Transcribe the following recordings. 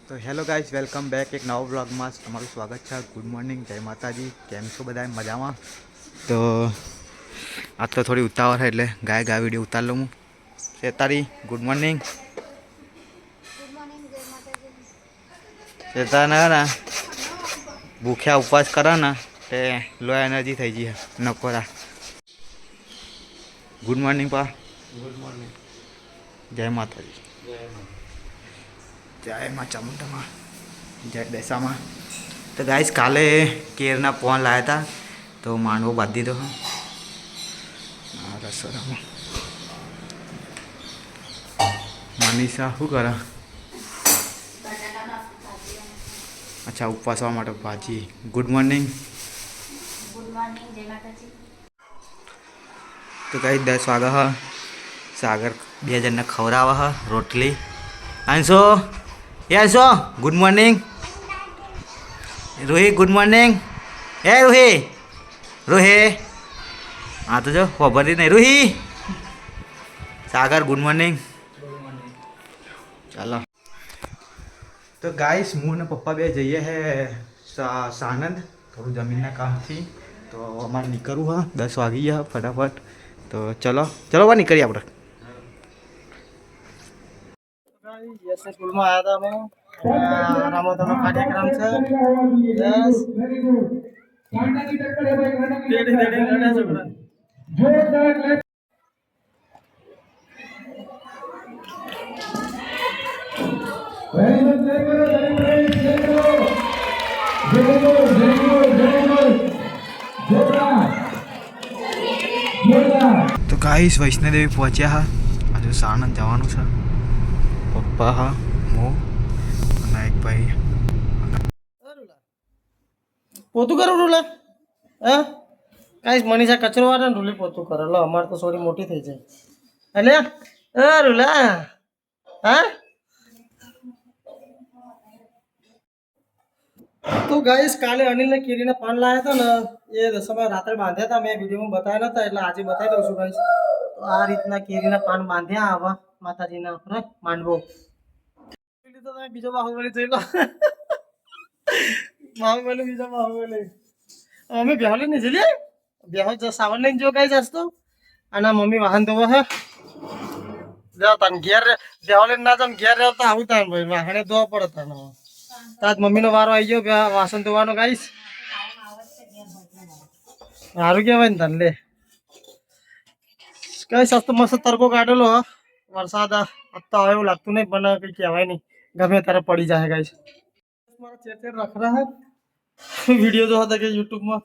તો hello guys, welcome back એક નવો બ્લોગમાં તમારું સ્વાગત છે. ગુડ મોર્નિંગ, જય માતાજી. કેમ છો બધા? મજામાં? તો આજ તો થોડી ઉતાવળ છે એટલે ગાય વિડીયો ઉતાર લઉં હું. શેતારી ગુડ મોર્નિંગ. શેતાના ના ભૂખ્યા ઉપવાસ કરે ને તે લો એનર્જી થઈ ગઈ નકોરા. ગુડ મોર્નિંગ પા. Good morning. જય માતાજી. જય મા ચામુંડામાં, જય દશામાં. તો ગાઈસ કાલે કેરના પોન લાવ્યા હતા તો માંડવો બાંધી દીધો. રસોડામાં મનીષા શું કરે? અચ્છા, ઉપવાસવા માટે ભાજી. Good morning. તો ગાઈસ 10 વાગે હ સાગર 2 જણને ખવડાવે હ રોટલી. અંશો અંશો ગુડ મોર્નિંગ. રોહી good morning. એ રોહી હા તો જો ખબર નહીં. રૂહી સાગર ગુડ મોર્નિંગ. ચાલો તો ગાઈસ હું ને પપ્પા બે જઈએ હે સાણંદ થોડું જમીનના કામથી. તો અમારે નીકળવું હા 10 વાગી ગયા ફટાફટ. તો ચલો બા નીકળીએ આપણે. સ્કૂલમાં આવ્યા હતા અમે. રામોદરનો કાર્યક્રમ છે. તો ગાઈસ વૈષ્ણોદેવી પહોંચ્યા હા. હજુ સાણંદ જવાનું છે. પપ્પા હા, હું અને એક ભાઈ. પોતું કરું રૂલા? હા કાંઈ મનીષા કચરો વાળે ને રૂલી પોતું કરે. લો અમારે તો થોડી મોટી થઈ જાય. એટલે રૂલા હા. તો ગાઈસ કાલે અનિલને કેરીના પાન લાવ્યા હતા ને એ દશામાં રાત્રે બાંધ્યા હતા. મેં વિડીયોમાં બતાવ્યા નતા એટલે આજે બતાવી દઉં છું ગાઈસ. તો આ રીતના કેરીના પાન બાંધ્યા આવા માતાજીના આપણે માંડવો. બીજો બાહુબલી જોઈ લો. બાહુબલી બીજો બાહુબલી. અમે બેહોલી નહીં જોઈ બેહો સાવન લઈને જો ગાઈસ હસતો. અને મમ્મી વાહન ધોવા હે. જાવ તને ઘેર બેહોલી ના જાવ ઘેર રહેતા આવું તાન ભાઈ વાહણે ધોવા પડે તને. તાજ મમ્મીનો વારો આવી ગયો વાસણ ધોવાનો ગાઈસ. સારું કહેવાય ને તને લે. કઈ સસ્તો મસ્ત તડકો કાઢેલો હ. વરસાદ તો આવે એવું લાગતું નહીં પણ કંઈ કહેવાય નહીં. ગમે ત્યારે પડી જાય ગાઈસ. મારા ચેર રખડા હે વિડીયો જો હતા કે યુટ્યુબમાં.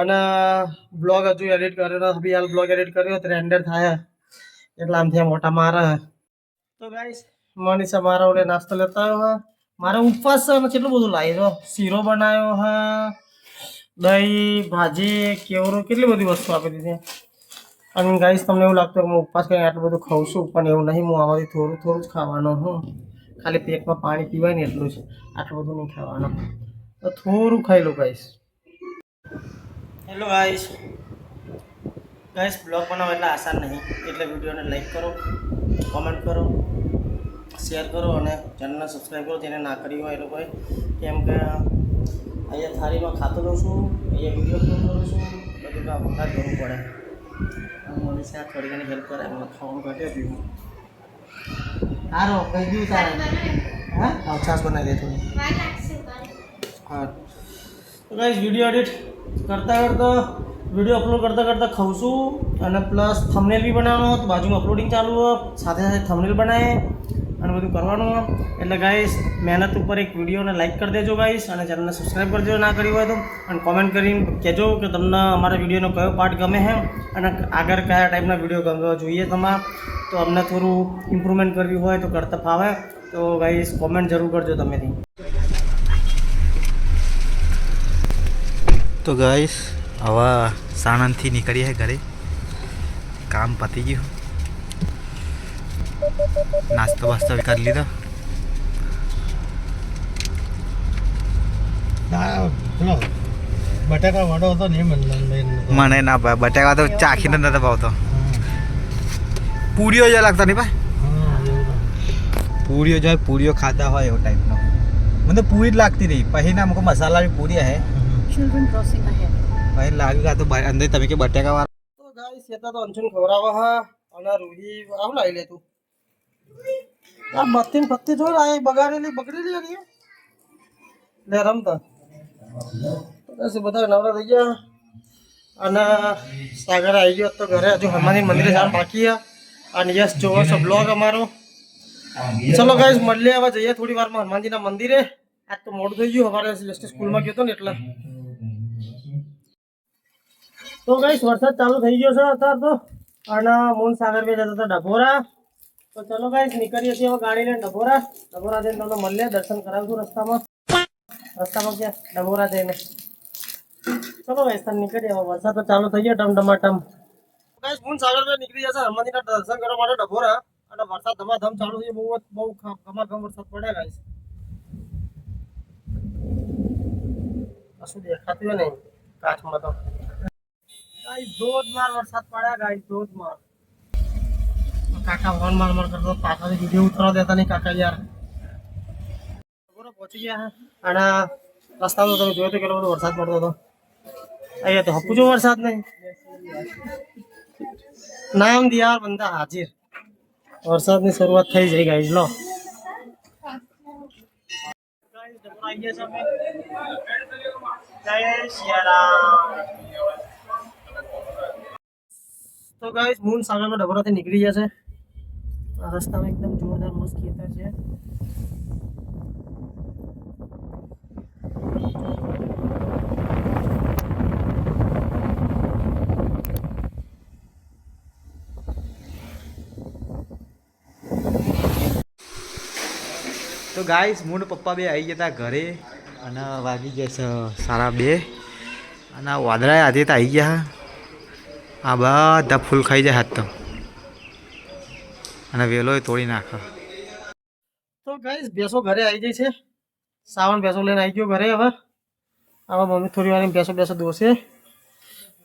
અને બ્લોગ હજુ એડિટ કર્યો નથી. હાલ બ્લોગ એડિટ કર્યો તો રેન્ડર થાય એટલે આમથી મોટા મારે. તો ગાઈસ મનીષા મારા ઓલે નાસ્તો લેતા આવ્યો હા. મારે ઉપવાસ છે કેટલું બધું લાવી દો. શીરો બનાવ્યો હા, દહીં, ભાજી, કેવરું, કેટલી બધી વસ્તુ આપી દીધી. અને ગાઈસ તમને એવું લાગતું કે હું ઉપવાસ કરીને આટલું બધું ખાઉં છું પણ એવું નહીં. હું આમાંથી થોડું જ ખાવાનું હું. ખાલી પેટમાં પાણી પીવાય ને એટલું જ. આટલું બધું નહીં ખાવાનું. તો થોડું ખાઈ લો ગાઈસ. Hello guys. બ્લોગ બનાવો એટલે આસાન નહીં. એટલે વિડીયોને લાઈક કરો, કોમેન્ટ કરો, શેર કરો અને ચેનલને સબસ્ક્રાઈબ કરો જેને ના કરી હોય એ લોકોએ. કેમ કે અહીંયા થાળીમાં ખાતો રહું છું, અહીંયા વિડીયો અપલોડ કરું છું, બધું કામ વખત કરવું પડે. મને ત્યાં થોડી ઘણી હેલ્પ કરે મને ખાવાનું કાઢ્યો પીવું. સારો કઈ ગયું તારે? હા છાશ બનાવી દે થોડી. હા તો guys video edit video upload કરતાં ખાઉં છું. અને પ્લસ થંબનેલ બી બનાવવાનો તો બાજુમાં અપલોડિંગ ચાલુ હોય, સાથે સાથે થંબનેલ બનાવે અને બધું કરવાનું. એટલે ગાઈસ મહેનત ઉપર એક વિડીયોને લાઈક કરી દેજો ગાઈસ. અને ચેનલને સબસ્ક્રાઈબ કરજો ના કરી હોય તો. અને કોમેન્ટ કરીને કહેજો કે તમને અમારા વિડીયોનો કયો પાર્ટ ગમે છે અને આગળ કયા ટાઈપના વિડીયો ગમવા જોઈએ તમારે. તો અમને થોડું ઇમ્પ્રુવમેન્ટ કરવી હોય તો કરતા ફાવે. તો ગાઈસ કોમેન્ટ જરૂર કરજો તમેથી. તો ગાઈસ હવે સાણંદથી નીકળીએ ઘરે. કામ પતી ગયું. નાસ્તો વાસ્તો કરી લીધો. બટાકા વડો હતો ને મને ના ભાઈ બટાકા તો ચાખીને નતો ભાવતો. પૂરીઓ જ લાગતા નહીં ભાઈ. પૂરીઓ જો પૂરીઓ ખાતા હોય એવો ટાઈપનો મને તો પૂરી જ લાગતી રહી પછી ના અમુક મસાલાની પૂરી હે Children crossing ahead. પછી લાગ્યું કે આ તો અંદર તમે કે બટેકા વાળા તો ગાઈસ સેતા તો અંશુન ખવડાવવા હા અને રૂહી આવું લાવી લે તું આ બત્તી પત્તી જોઈ આ બગાડેલી બગડેલી હતી લે રમતા તો બસ બધા નવરા થઈ ગયા અને સાગર આવી ગયો તો ઘરે હજુ હનુમાનજી મંદિરે જવાનું બાકી છે અને યસ જોવો છો બ્લોગ અમારો ચલો ગાઈસ મળીએ હવે જઈએ થોડી વારમાં હનુમાનજીના મંદિરે આજ તો મોડું થઈ ગયું સવારે સ્કૂલમાં ગયો હતો ને એટલે તો ગાઈસ વરસાદ ચાલુ થઈ ગયો છે અત્યારે તો અને મોન સાગર બે જતા હતા ડભોરા તો ચલો ગાઈસ નીકળીએ છીએ હવે ગાડી લઈને ડભોરા જઈને તમને મળીએ દર્શન કરાવશું રસ્તામાં ક્યાં ડભોરા જઈને ચલો ગાઈસ તમે નીકળીએ હવે વરસાદ તો ચાલુ થઈ ગયો ટમટમાટમ ગાઈસ મોન સાગર બે નીકળી જશે હનુમાનજીના દર્શન કરવા માટે ડભોરા અને વરસાદ ધમાધમ ચાલુ થઈ બહુ ઘમાઘમ વરસાદ પડે ગાઈસ કશું દેખાતું નહીં કાચમાં તો ગાઈસ ધોધમાર વરસાદ પડ્યા ગાઈસ ધોધમાર કાકા ફોન માર કરતો પાછળથી વિડીયો ઉતારવા દેતા નહીં કાકા યાર બરોબર પહોંચી ગયા અને રસ્તામાં તમે જોયો તો કેટલો બધો વરસાદ પડતો હતો અહીંયા તો હપુજો વરસાદ નહીં નામ દિયાર બંદા હાજર વરસાદની શરૂઆત થઈ જાય ગાઈસ લો તો ગાઈસ મૂન સાગરમાં ડબરાથી નીકળી ગયા છે આ રસ્તામાં એકદમ જોરદાર મસ્ત ખેતર છે તો ગાઈસ મૂળ પપ્પા બે આવી ગયા હતા ઘરે અને વાગી ગયા છે 2:30 અને વાદળા આજે તો આવી ગયા આ બધા ફૂલ ખાઈ જાય હાથ તો અને વેલો તોડી નાખે તો ગાઈસ ભેંસો ઘરે આવી જાય છે સાવન ભેંસો લઈને આવી ગયો ઘરે હવે મમ્મી થોડી વાર ભેંસો દોશે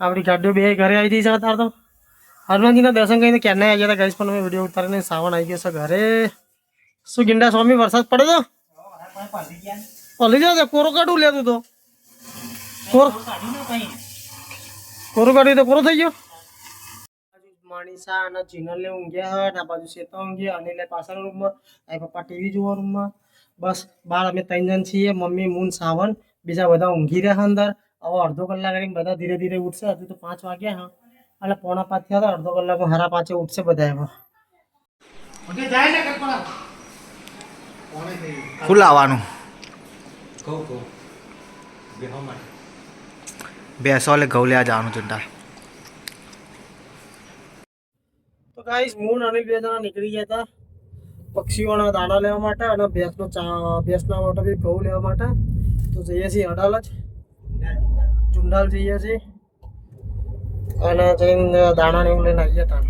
આપણી ગાડીઓ બે ઘરે આવી જઈ છે અત્યારે તો હનુમાનજીના દર્શન કરીને ક્યારના આવી ગયા હતા ગાઈસ પણ અમે વિડીયો ઉતારીને સાવન આવી ગયો છે ઘરે શું ગિંડા સ્વામી વરસાદ પડે તો પલી જાય કોરો કાઢું લેતું તો કોરો કાઢ્યું તો કોરો થઈ ગયો માણીસા અને ચિનલને ઊંઘ્યા અને આ બાજુ શેતો ઊંઘ્યા અને એટલે પાછળ રૂમમાં આ પપ્પા ટીવી જોવા રૂમમાં બસ બહાર અમે 3 જણ છીએ મમ્મી મૂન સાવન બીજા બધા ઊંઘી રહ્યા અંદર હવે અડધો કલાક રહીને બધા ધીરે ધીરે ઉઠશે હજુ તો 5 વાગ્યા હા એટલે 4:45 થયા હતા અડધો કલાકમાં 5:30 ઉઠશે બધા એમાં ફૂલ આવવાનું બેસો એટલે ઘઉં લેવા જવાનું ચૂંટા તો ગાઈસ મૂન અને બે જણા નીકળી ગયા હતા પક્ષીઓના દાણા લેવા માટે અને ભેંસના માટે બી ઘઉં લેવા માટે તો જઈએ છીએ અડાલજ ચુંડાલ જઈએ છીએ અને જઈને દાણા ને એવું લઈને આવીએ હતા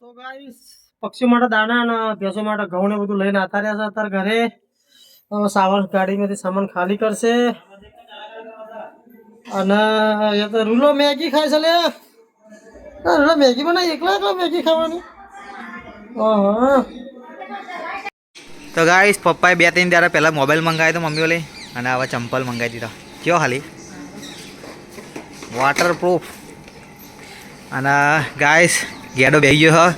તો ગાઈસ પક્ષીઓ માટે દાણા અને ભેંસો માટે ઘઉં ને બધું લઈને આવતા રહ્યા છે અત્યારે ઘરે સાવન ગાડીમાંથી સામાન ખાલી કરશે અને એ તો રૂલો મેગી ખાય છે લે રૂલો મેગી બનાવી એકલા મેગી ખાવાની તો ગાઈસ પપ્પાએ 2-3 દાડા પહેલાં મોબાઈલ મંગાવ્યો તો મમ્મીઓ લઈ અને આવા ચંપલ મંગાવી દીધા કયો ખાલી વોટરપ્રૂફ અને ગાઈસ ગેડો બેસી ગયો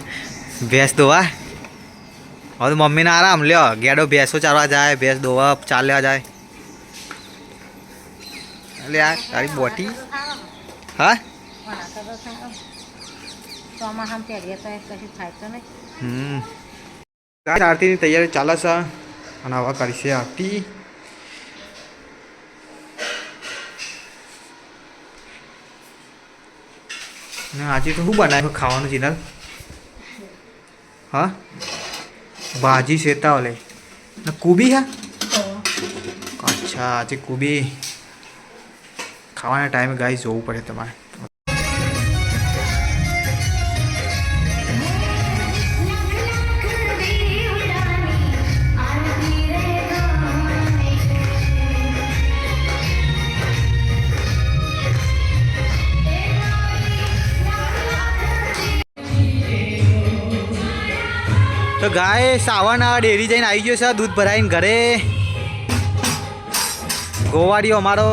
ભેંસ દોવા હવે તો મમ્મીને આરામ લ્યો ગેડો ભેંસો ચારવા જાય ભેંસ દોવા ચાલ્યા જાય એટલે આ તારી બોટી હા આરતીની તૈયારી ચાલે છે અને આવા કરશે આરતી ને આજે તો શું બનાવ્યું ખાવાનું જીનલ હા ભાજી સેતા ઓલે ને કુબી હા અચ્છા આજે કુબી ખાવાના ટાઈમે ગાઈસ જોવું પડે તમારે તો તો ગાય સાવન ડેરી જઈને આવી ગયો છે દૂધ ભરાઈને ઘરે. ગોવાળીઓ અમારો.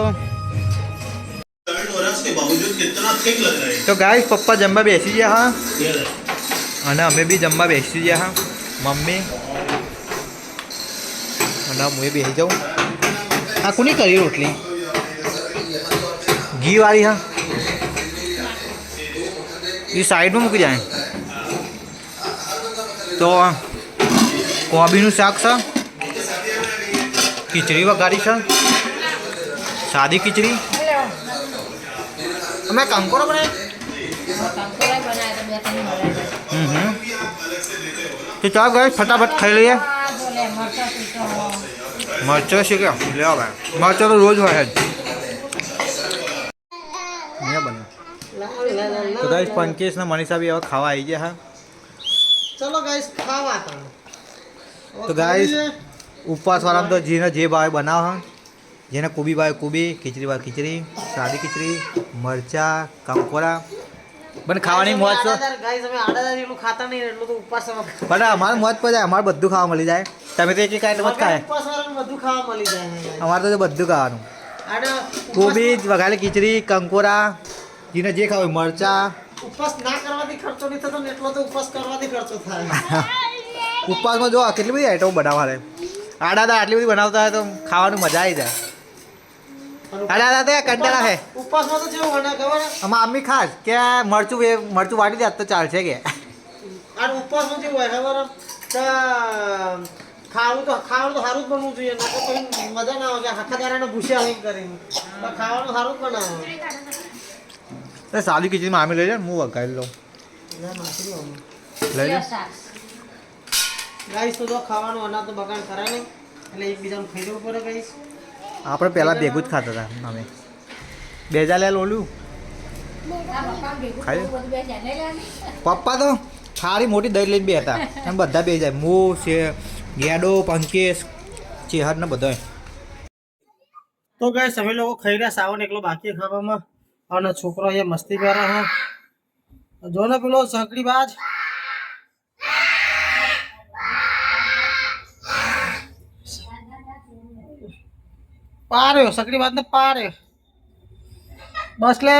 તો ગાય પપ્પા જમવા બેસી ગયા હા અને અમે બી જમવા બેસી ગયા હા. મમ્મી અને હું બેસી જાઉં. આ કોની કરી રોટલી ઘી વાળી હા એ સાઈડમાં મૂકી જાય. તો કોબીનું શાક છે, ખીચડી વઘારી છે, સાદી ખીચડી. અમે કંકોરો બનાવી. તો ચાલ ગઈ ફટાફટ ખાઈ લઈએ. મરચો શીખે લેવા ભાઈ, મરચો તો રોજ હોય જ. બને તો ગાઈસ પંકેશ ને મનીષા બી હવે ખાવા આવી ગયા હા. ચલો ગાઈસ ખાવા. તો ગાઈસ ઉપવાસવાળા તો જેને જે ભાવે બનાવો હા. જેને કોબી ભાવે કોબી, ખીચડી ભાવે ખીચડી, સાદી ખીચડી, મરચા, કંકોરા પણ ખાવાની મોજ તો. ગાઈસ અમે આડાદાર એટલું ખાતા નહીં એટલું તો ઉપવાસ પણ અમારે મોજ પર જાય. અમારે બધું ખાવા મળી જાય. તમે તો એક એક આઈટમ જ ખાય. ઉપવાસ વાળાને બધું ખાવા મળી જાય. અમારે તો બધું ખાવાનું. આડા કોબી વઘારેલી ખીચડી, કંકોરા, જેને જે ખાવ મરચા. ઉપવાસ ના કરવાથી ખર્ચો નહીં થતો ને એટલો તો ઉપવાસ કરવાથી ખર્ચો થાય. ઉપવાસમાં જો કેટલી બધી આઈટમ બનાવવા રે. આડા આટલી બધી બનાવતા હોય તો ખાવાનું મજા આવી જાય. આડા તો કંટાળા છે. ઉપવાસમાં તો જેવું બને ખબર આમાં અમ્મી ખાસ કે મરચું વાટી દે તો ચાલશે કે. આ ઉપવાસમાં જેવું હોય ખબર કે ખાવાનું તો સારું જ બનવું જોઈએ. ના તો કોઈ મજા ના આવે કે આખા દાડાને ભૂસ્યા નહીં કરીને ખાવાનું સારું જ બનાવો. સાદી ખીચડીમાં આમી લઈ લે હું વઘારી લઉં. લઈ લે ગાઈસ તો જો ખાવાનું અનાજ તો બગાડ કરાય નહીં એટલે એકબીજાને ખાઈ જવું પડે ગાઈસ. આપણે પહેલાં ભેગું જ ખાતા હતા અમે. બેજા લે લોલું ખાઈ પપ્પા તો સારી મોટી દહીં લઈને બે હતા એમ બધા બે જાય. મો છે ગેડો પંકેશ ચેહર ને બધા. તો ગાઈસ અમે લોકો ખાઈ રહ્યા. સાવન એકલો બાકી ખાવામાં અને છોકરો અહીંયા મસ્તી કરે હા. જો ને પેલો સકડી બાજ પાર્યો, સકડી બાજ ને પાર્યો. બસ લે